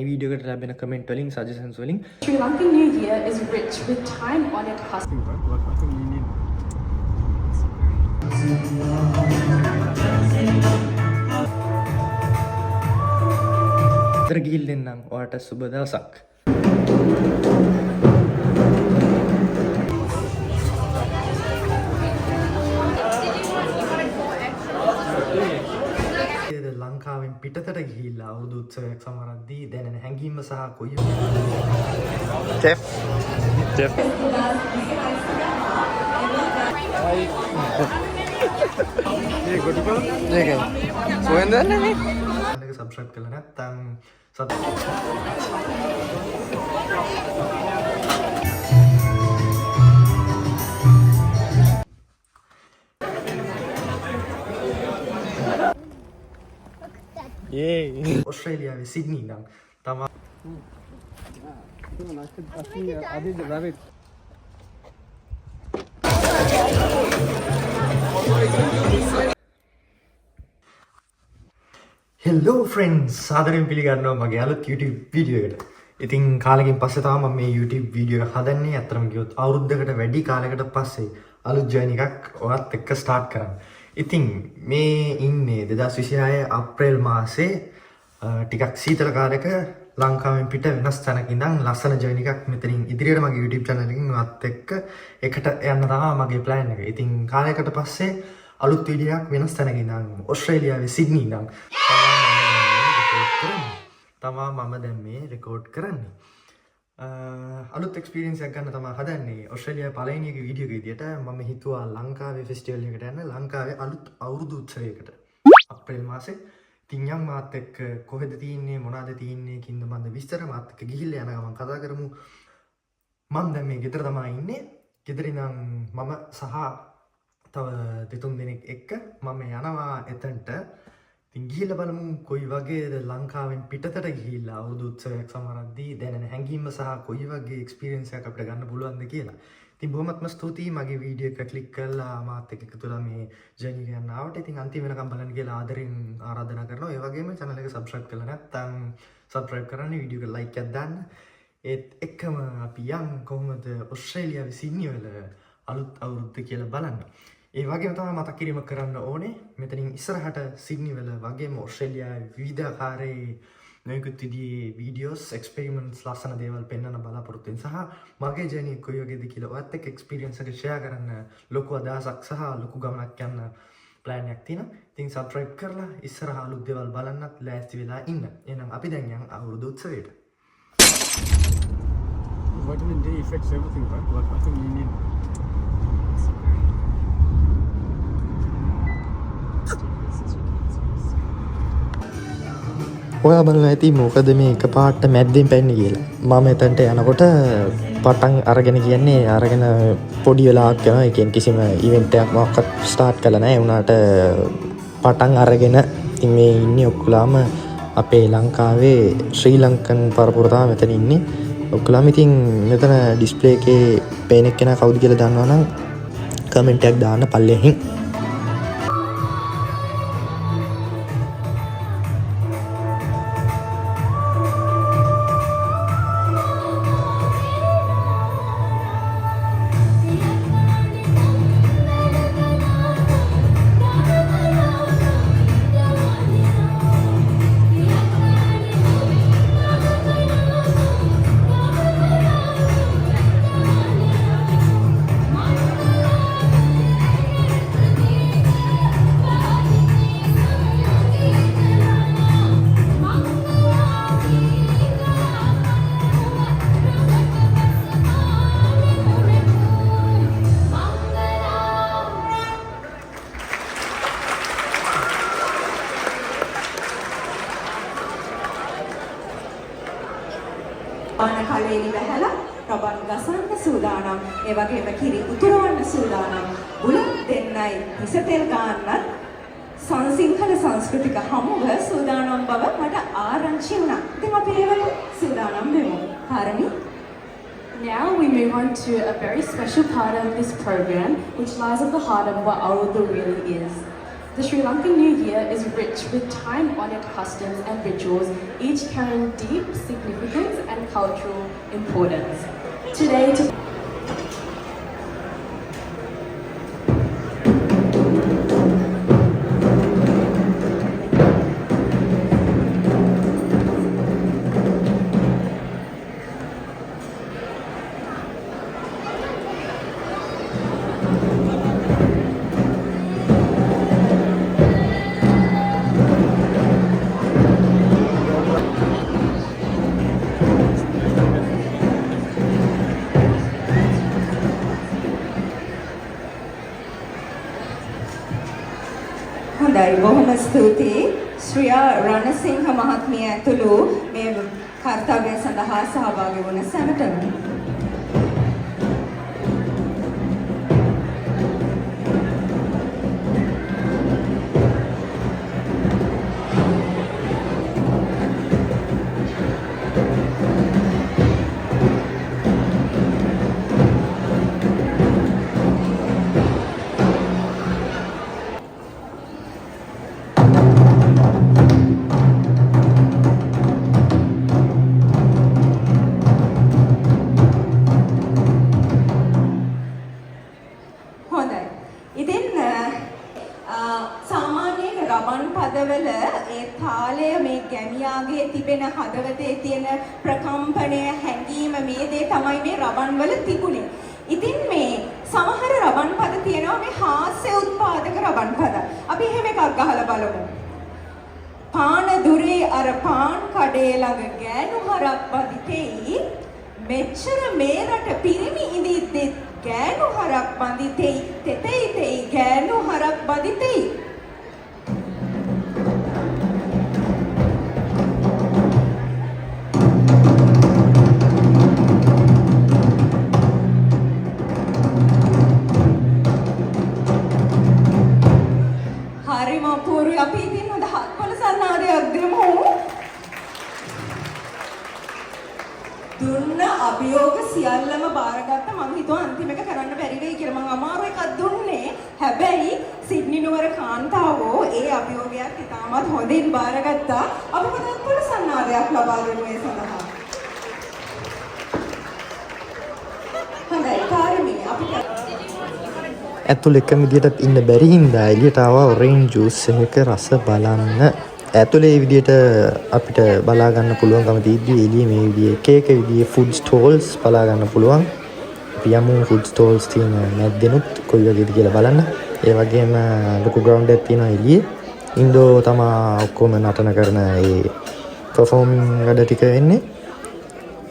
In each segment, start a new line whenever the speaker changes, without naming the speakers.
මේ වීඩියෝ එකට ලැබෙන කමෙන්ට් වලින් සජෙෂන්ස් වලින්
Sri Lankan New Year is rich with time-honored customs.
ඉතර ගිහිල්ලෙන් නම් ඔයාට සුබ දවසක්. ලංකාවෙන් පිටතට ගිහිල්ලා අවුරුදු උත්සවයක් සමරද්දී දැනෙන හැඟීම සහ කොයි චෙෆ් ඒ ගොඩකෝ මේකයි සුවෙන්ද නැහැ නේ සබ්ස්ක්‍රයිබ් කරලා නැත්නම් ඔස්ට්‍රේලියාවේ සිඩ්නි නම් තමා හෙල්ලෝ ෆ්‍රෙන්ඩ්ස් සාදරයෙන් පිළිගන්නවා මගේ අලුත් YouTube වීඩියෝ එකට. ඉතින් කාලෙකින් පස්සේ තමයි මම මේ YouTube වීඩියෝ එක හදන්නේ. අතරම ගියොත් අවුරුද්දකට වැඩි කාලයකට පස්සේ අලුත් ජර්නි එකක් ඔයත් එක්ක ස්ටාර්ට් කරන්න. ඉතින් මේ ඉන්නේ 2026 අප්‍රේල් මාසේ ටිකක් සීතල කාලයක ලංකාවෙන් පිට වෙනස් තැනක ඉඳන් ලස්සන ජර්නි එකක් මෙතනින් ඉදිරියට මගේ YouTube channel එකකින් ඔයත් එක්ක එකට යන්න තමයි මගේ plan එක. ඉතින් කාලයකට පස්සේ අලුත් වීඩියෝ එකක් වෙනස් තැනක ඉඳන් ඕස්ට්‍රේලියාවේ සිඩ්නි ඉඳන් තමා මම දැන් මේ රෙකෝඩ් කරන්නේ. අලුත් එක්ස්පීරියන්ස් එකක් ගන්න තමයි හදන්නේ. ඕස්ට්‍රේලියාවේ පළවෙනි එක වීඩියෝ එක විදියට මම හිතුවා ලංකාවේ ෆෙස්ටිවල් එකට යන්න ලංකාවේ අලුත් අවුරුදු උත්සවයකට අප්‍රේල් මාසේ. ඉතින් යම් මාත් එක්ක කොහෙද තියෙන්නේ මොනවද තියෙන්නේ කින්ද මන්ද විස්තර මාත් එක්ක ගිහිල්ලා යන ගමන් කතා කරමු. මම දැන් මේ ගෙදර තමයි ඉන්නේ. ගෙදර ඉඳන් මම සහ තව දෙතුන් දෙනෙක් එක්ක මම යනවා එතනට. ඉතින් ගිහිල්ලා බලමු කොයි වගේද ලංකාවෙන් පිටතට ගිහිල්ලා අවුරුදු උත්සවයක් සමරද්දී දැනෙන හැඟීම සහ කොයි වගේ එක්ස්පීරියන්ස් එකක් අපිට ගන්න පුළුවන්ද කියලා. ඉතින් බොහොමත්ම ස්තුතියි මගේ වීඩියෝ එක ක්ලික් කරලා මාත් එක්ක එකතු වෙලා මේ ජර්නි එක යන්න ආවට. ඉතින් අන්තිම වෙනකම් බලන්න කියලා ආදරෙන් ආරාධනා කරනවා. ඒ වගේම channel එක subscribe කරලා නැත්නම් subscribe කරන්න, වීඩියෝ එක like එකක් දාන්න. ඒත් එක්කම අපි යන් කොහොමද ඕස්ට්‍රේලියාවේ සිඩ්නි වල අලුත් අවුරුද්ද කියලා බලන්න. ඒ වගේම තමයි මතක් කිරීමක් කරන්න ඕනේ මෙතනින් ඉස්සරහට සිඩ්නි වල වගේම ඕස්ට්‍රේලියාවේ විවිධාකාරයේ නොයෙකුත් විදිහේ වීඩියෝස් එක්ස්පෙරිමන්ට්ස් ලස්සන දේවල් පෙන්වන්න බලාපොරොත්තු වෙන සහ මගේ ජර්නි එක කොයි වගේද කියලා ඔයත් එක්ක එක්ස්පීරියන්ස් එක ෂෙයා කරන්න ලොකු අදහසක් සහ ලොකු ගමනක් යන්න ප්ලෑන් එකක් තියෙනවා. ඉතින් subscribe කරලා ඉස්සරහ අලුත් දේවල් බලන්නත් ලෑස්ති වෙලා ඉන්න. එහෙනම් අපි දැන් යන් අවුරුදු උත්සවයට.
Vitamin D affects everything, right? Like I think you need.
ඔයා බලලා ඇති මොකද මේ එකපාරට මැද්දෙන් පැන්නේ කියලා. මම එතනට යනකොට පටන් අරගෙන කියන්නේ අරගෙන පොඩි වෙලාවක් යනවා. ඒ කියන්නේ කිසිම ඉවෙන්ට් එකක් මොකක්වත් ස්ටාර්ට් කළා නැහැ. උනාට පටන් අරගෙන ඉතින් මේ ඉන්නේ ඔක්කොලාම අපේ ලංකාවේ ශ්‍රී ලංකන් පරපුර තමයි මෙතන ඉන්නේ. ඔක්කොලාම ඉතින් මෙතන ඩිස්ප්ලේ එකේ පේන කෙනා කවුද කියලා දන්නවනම් කමෙන්ට් එකක් දාන්න පල්ලෙහින්.
පාන කලෙලි වැහැලා රබන් ගසන්න සූදානම්. ඒ වගේම කිරි උතුරවන්න සූදානම්. බුලත් දෙන්නයි හිස තෙල් ගන්නත් සංසිංහල සංස්කෘතික හමුව සූදානම් බව මට ආරංචි වුණා. ඉතින් අපි ඒවල සූදානම් වෙමු. හරි.
Now we move on to a very special part of this program, which lies at the heart of what Awurudu really is. The Sri Lankan New Year is rich with time-honored customs and rituals, each carrying deep significance and cultural importance. Today,
හොඳයි බොහොම ස්තුතියි ශ්‍රියා රණසිංහ මහත්මිය ඇතුළු මේ කර්තව්‍ය සඳහා සහභාගී වුණ සැමටම තිබෙන හදවතේ තියෙන ප්‍රකම්පණය හැඟීම මේ දේ තමයි මේ රබන් වල තිබුණේ. ඉතින් මේ සමහර රබන් පද තියෙනවා මේ හාස්‍ය උත්පාදක රබන් පද. අපි එහෙම එකක් ගහලා බලමු. පාන දුරේ අර පාන් කඩේ ළඟ ගෑනු හරක් බදිතෙයි මෙච්චර මේ රට පිරිමි ඉඳිද්දි ගෑනු හරක් බදිතෙයි තෙතෙයි තෙයි ගෑනු හරක් බදිතෙයි අපි ඉතින් හොඳ හත්පොළ සන්නාදයක් දෙමු. දුන්න අභියෝග සියල්ලම බාරගත්ත මම හිතුවා අන්තිම එක කරන්න බැරි වෙයි කියලා. මම අමාරු එකක් දුන්නේ. හැබැයි සිඩ්නි නුවර කාන්තාවෝ ඒ අභියෝගයක් ඉතාමත් හොඳින් බාරගත්තා. අපි හත්පොළ සන්නාදයක් ලබා දෙමු ඒ සඳහා. හොඳයි කාර්මී අපිට
ඇතුළේ එකම විදියට ඉන්න බැරි හින්දා එළියට ආවා ඔරේන්ජ් ජූස් එකක රස බලන්න. ඇතුළේ මේ විදියට අපිට බලා ගන්න පුළුවන්කම තියෙද්දි එළියේ මේ විදියේ එක එක විදියේ ෆුඩ් ස්ටෝල්ස් බලා ගන්න පුළුවන්. අපි යමු ෆුඩ් ස්ටෝල්ස් තියෙන මැද්දෙනුත් කොයි වගේද කියලා බලන්න. ඒ වගේම ලොකු ග්‍රවුන්ඩ් එකක් තියෙනවා එළියේ. ඉන්ඩෝ තමා ඔක්කොම නටන කරන ඒ පර්ෆෝමින් වැඩ ටික වෙන්නේ.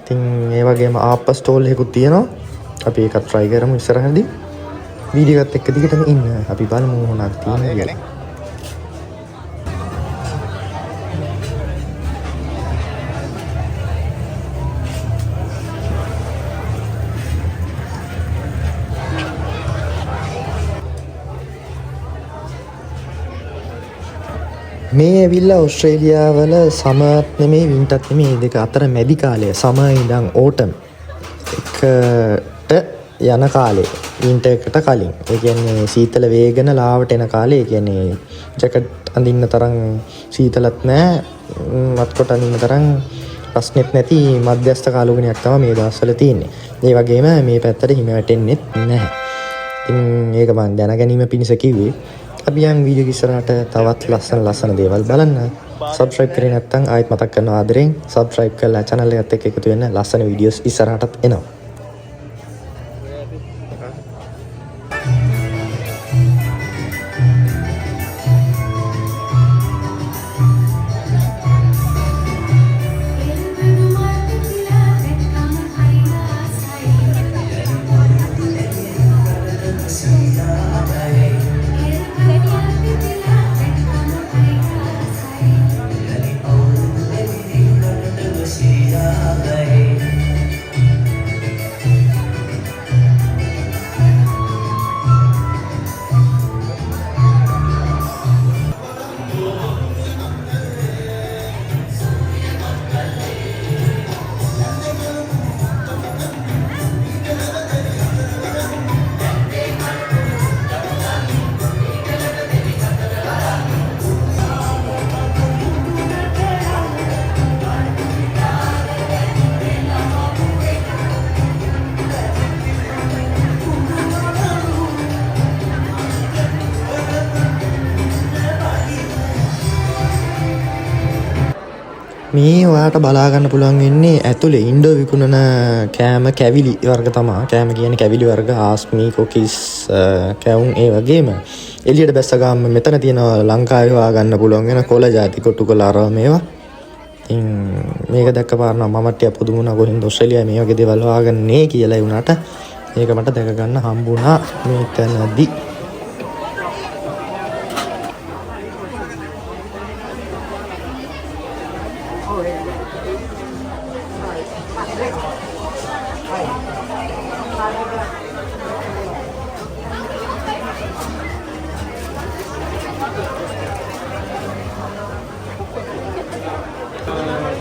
ඉතින් ඒ වගේම ආප්ප ස්ටෝල් එකකුත් තියෙනවා. අපි ඒක try කරමු ඉස්සරහදී. වීඩියෝ එකත් එක්ක දිගටම ඉන්න. අපි බලමු මොනවද තියෙන්නේ කියලා. මේ ඇවිල්ලා ඕස්ට්‍රේලියාවල සමර්ත් නෙමෙයි වින්ටර්ත් නෙමෙයි දෙක අතර මැදි කාලය. සමර් ඉඳන් ඕටම් එකට යන කාලේ වින්ටර් එකට කලින්. ඒ කියන්නේ සීතල වේගන ලාවට එන කාලේ. ඒ කියන්නේ ජැකට් අඳින්න තරම් සීතලත් නැහැ. මත්කොට අඳින්න තරම් ප්‍රශ්නෙත් නැති මධ්‍යස්ථ කාලෝගණයක් තමයි මේ දවස්වල තියෙන්නේ. ඒ වගේම මේ පැත්තට හිම වැටෙන්නෙත් නැහැ. ඉතින් ඒක මම දැනගැනීම පිණිස කිව්වේ. අපි යන් වීඩියෝ ඉස්සරහට තවත් ලස්සන දේවල් බලන්න. සබ්ස්ක්‍රයිබ් කරේ නැත්නම් ආයෙත් මතක් කරනවා ආදරෙන් සබ්ස්ක්‍රයිබ් කරලා channel එකත් එක්ක එකතු වෙන්න. ලස්සන වීඩියෝස් ඉස්සරහටත් එනවා. මේ ඔයාට බලා ගන්න පුළුවන් වෙන්නේ ඇතුලේ ඉන්ඩෝ විකුණන කෑම කැවිලි වර්ග තමයි. කෑම කියන්නේ කැවිලි වර්ග ආස්මී කොකිස් කැවුම් ඒ වගේම එළියට බැස්ස ගාම මෙතන තියෙනවා ලංකාවේ හොයා ගන්න පුළුවන් වෙන කොළ ಜಾති කොටු කොළ අරව මේවා. ඉතින් මේක දැක්ක පාර නම් මම ටික පුදුම වුණා කොහෙන්ද ඕස්ට්‍රේලියාවේ මේ වගේ දේවල් හොයාගන්නේ කියලා ඒ වුණාට මේක මට දැක ගන්න හම්බුණා මේකනදී.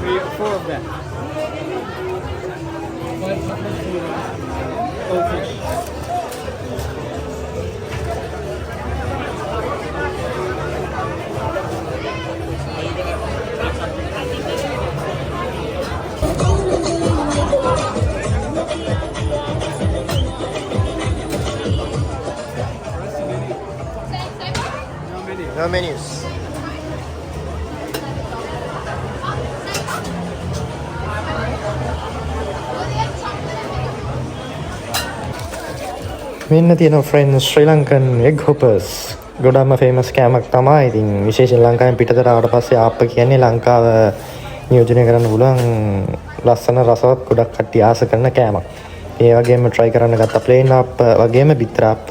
Three or four of that. Goldfish.
No menus. මෙන්න තියෙන ෆ්‍රෙන්ඩ්ස් ශ්‍රී ලංකන් එග් හොපර්ස් ගොඩක්ම ෆේමස් කෑමක් තමයි. ඉතින් විශේෂයෙන් ලංකාවෙන් පිටතට ආවට පස්සේ ආප්ප කියන්නේ ලංකාව නියෝජනය කරන්න පුළුවන් ලස්සන රසවත් ගොඩක් කට්ටිය ආස කරන කෑමක්. ඒ වගේම try කරන්න ගත්ත ප්ලේන් ආප්ප වගේම බිත්තර ආප්ප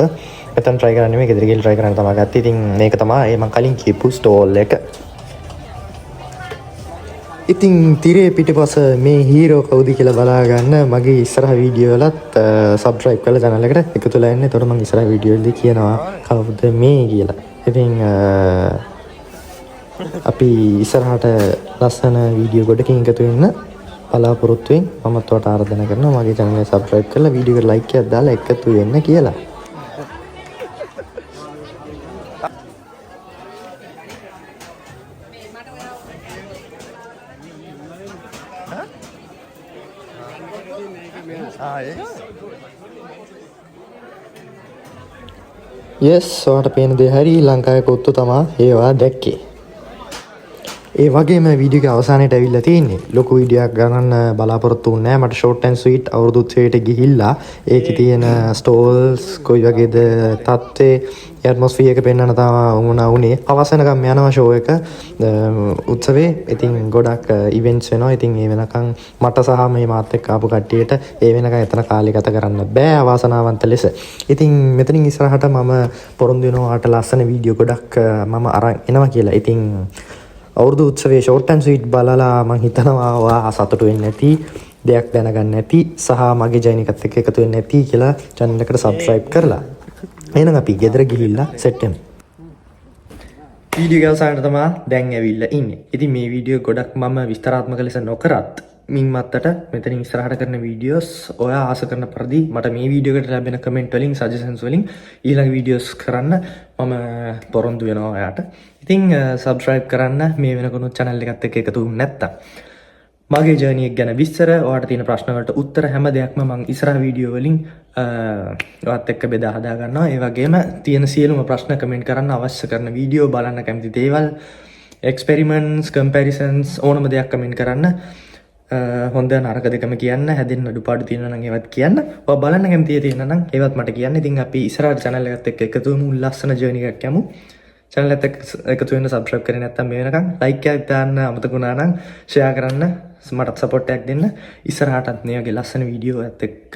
මෙතන try කරන්නේ මේ ගෙදර ගිහලා try කරන්න තමයි ගත්තේ. ඉතින් මේක තමයි මම කලින් කියපු ස්ටෝල් එක. ඉතින් තිරේ පිටිපස මේ හීරෝ කවුද කියලා බලා ගන්න මගේ ඉස්සරහ වීඩියෝ වලත් subscribe කරලා channel එකට එකතු වෙලා ඉන්න. එතකොට මම ඉස්සරහ වීඩියෝ වලදී කියනවා කවුද මේ කියලා. ඉතින් අපි ඉස්සරහට ලස්සන වීඩියෝ ගොඩකින් එකතු වෙන්න බලාපොරොත්තු වෙමින් මමත් ඔයාලට ආරාධනා කරනවා මගේ channel එක subscribe කරලා වීඩියෝ එකට like එකක් දාලා එකතු වෙන්න කියලා. yes ඔයාලට පේන දේ හරි ලංකාවේ කොත්තු තමයි ඒවා දැක්කේ. ඒ වගේම වීඩියෝ එක අවසානයේට ඇවිල්ලා තියෙන්නේ. ලොකු වීඩියෝ එකක් ගන්න බලාපොරොත්තු වුණේ නැහැ. මට short and sweet අවුරුදු උත්සවයට ගිහිල්ලා ඒකේ තියෙන stalls කොයි වගේද තත්ත්වේ ඇට්මොස්ෆියර් එක පෙන්වන්න තමයි උනේ. අවසානකම් යනවා show එක උත්සවේ. ඉතින් ගොඩක් events වෙනවා. ඉතින් ඒ වෙනකන් මට සහ මේ මාත් එක්ක ආපු කට්ටියට ඒ වෙනකන් එතන කාලය ගත කරන්න බෑ අවාසනාවන්ත ලෙස. ඉතින් මෙතනින් ඉස්සරහට මම පොරොන්දු වෙනවා අට ලස්සන වීඩියෝ ගොඩක් මම අරන් එනවා කියලා. ඉතින් අවුරුදු උත්සවයේ short and sweet බලලා මම හිතනවා ඔයා සතුටු වෙන්නේ නැති දෙයක් දැනගන්න නැති සහ මගේ ජර්නි එකත් එක්ක එකතු වෙන්නේ නැති කියලා channel එකට subscribe කරලා එහෙනම් අපි ගෙදර ගිහිල්ලා set වෙමු. වීඩියෝ එක අවසානට තමයි දැන් ඇවිල්ලා ඉන්නේ. ඉතින් මේ වීඩියෝ ගොඩක් මම විස්තරාත්මක ලෙස නොකරත් මින් මත්තට මෙතනින් ඉස්සරහට කරන වීඩියෝස් ඔයා ආස කරන පරිදි මට මේ වීඩියෝ එකට ලැබෙන කමෙන්ට් වලින් සජෙෂන්ස් වලින් ඊළඟ වීඩියෝස් කරන්න මම පොරොන්දු වෙනවා ඔයාට. ඉතින් subscribe කරන්න මේ වෙනකොට channel එකත් එක්ක එකතු වුනේ නැත්තම්. මගේ ජර්නි එක ගැන විස්තර ඔයාට තියෙන ප්‍රශ්න වලට උත්තර හැම දෙයක්ම මම ඉස්සරහ වීඩියෝ වලින් ඔයත් එක්ක බෙදා හදා ගන්නවා. ඒ වගේම තියෙන සියලුම ප්‍රශ්න කමෙන්ට් කරන්න අවශ්‍ය කරන වීඩියෝ බලන්න කැමති දේවල් experiments comparisons ඕනම දෙයක් කමෙන්ට් කරන්න. හොඳ නරක දෙකම කියන්න හැදෙන්න අඩුපාඩු තියෙනවා නම් ඒවත් කියන්න. ඔයා බලන්න කැමති තියෙනවා නම් ඒවත් මට කියන්න. ඉතින් අපි ඉස්සරහට channel එකත් එක්ක එකතු වෙමු ලස්සන ජර්නි එකක් යමු. channel එකට එකතු වෙන්න subscribe කරේ නැත්නම් මේ වෙනකන් like එකක් දාන්න අමතක වුණා නම් share කරන්න මටත් support එකක් දෙන්න. ඉස්සරහටත් මේ වගේ ලස්සන වීඩියෝ එකත් එක්ක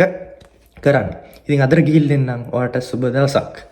කරන්න. ඉතින් අදට ගිහින් දෙන්නම් ඔයාලට සුබ දවසක්.